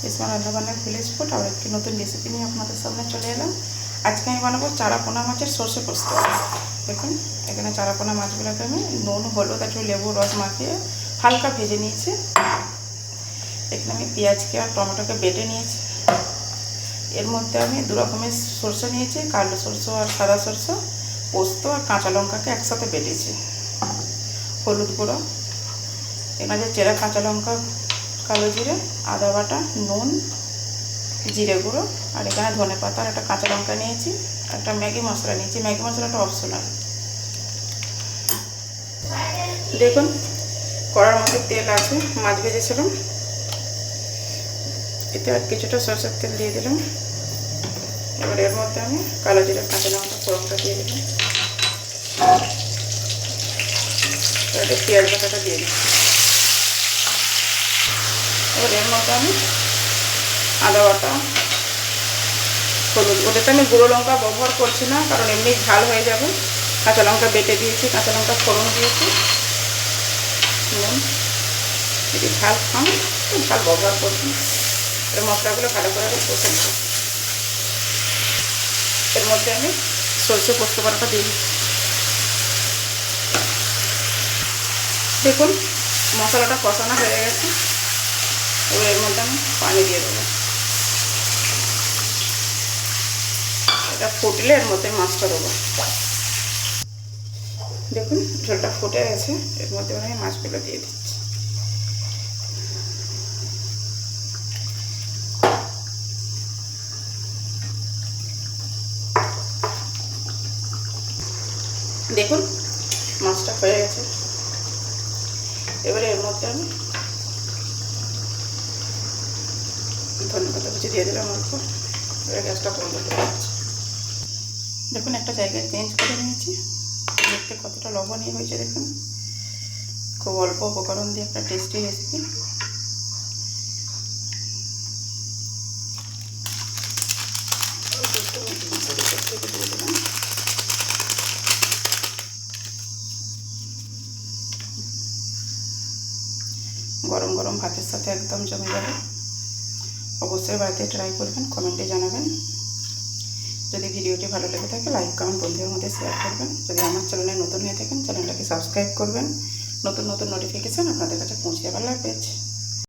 ইসমান রান্নাবান্নার village food আর একটি নতুন রেসিপি নিয়ে আপনাদের সামনে চলে এলাম। আজকে আমি বানাবো চারাপোনা মাছের সর্ষে পোস্ত। দেখুন এখানে চারাপোনা মাছগুলোকে আমি নুন হলুদ একটু লেবু রস মাখিয়ে হালকা ভেজে নিয়েছি। এখানে আমি পেঁয়াজকে আর টমেটোকে বেটে নিয়েছি। এর মধ্যে আমি দু রকমের সরষে নিয়েছি, কালো সরষে আর সাদা সরষে, পোস্ত আর কাঁচা লঙ্কাকে একসাথে বেটেছি। হলুদ গুঁড়ো, এখানে চেরা কাঁচা লঙ্কা, কালো জিরে, আদা বাটা, নুন, জিরে গুঁড়ো, আর এখানে ধনে পাতা আর একটা কাঁচা লঙ্কা নিয়েছি, একটা ম্যাগি মশলা নিয়েছি। ম্যাগি মশলাটা অপশনাল। দেখুন কড়ার মধ্যে তেল আছে, মাছ ভেজেছিলাম, এতে আর কিছুটা সরষের তেল দিয়ে দিলাম। এবার এর মধ্যে আমি কালো জিরে কাঁচা লঙ্কা ফোড়নটা দিয়ে দিলাম। এবার পেঁয়াজ বাটাটা দিয়ে দিচ্ছি। এবার এর মধ্যে আমি আদা বাটা, হলুদ, ওটাতে আমি গুঁড়ো লঙ্কা ব্যবহার করছি না, কারণ এমনি ঝাল হয়ে যাবে। কাঁচা লঙ্কা বেটে দিয়েছি, কাঁচা লঙ্কা ফোড়ন দিয়েছি, নুন। যদি ঝাল খান তো ঝাল ব্যবহার করছি। এর মশলাগুলো ভালো করে কষে নেব। এর মধ্যে আমি সরষে পোস্ত বাটাটা দিয়ে দিচ্ছি। দেখুন মশলাটা কষানো হয়ে গেছে। এবার এর মধ্যে আমি পানি দিয়ে দেবো। এটা ফুটলে এর মধ্যে মাছটা দেবো। দেখুন ঝোলটা ফুটে গেছে, এর মধ্যে আমি মাছগুলো দিয়ে দিচ্ছি। দেখুন মাছটা হয়ে গেছে। এবারে এর মধ্যে আমি ধনে পাতা কুচি দিয়ে দিলাম অল্প। এবার গ্যাসটা বন্ধ করে দিচ্ছি। দেখুন একটা জায়গায় চেঞ্জ করে নিয়েছি। দেখতে কতটা লবণীয় হয়েছে দেখুন। খুব অল্প উপকরণ দিয়ে একটা টেস্টি রেসিপি। গরম গরম ভাতের সাথে একদম জমে যাবে। অবশ্যই বাড়িতে ট্রাই করবেন, কমেন্টে জানাবেন। যদি ভিডিওটি ভালো লেগে থাকে লাইক কমেন্ট বন্ধুদের মধ্যে শেয়ার করবেন। যদি আমার চ্যানেলে নতুন হয়ে থাকেন চ্যানেলটাকে সাবস্ক্রাইব করবেন। নতুন নতুন নোটিফিকেশান আপনাদের কাছে পৌঁছে যাবার লাগবে।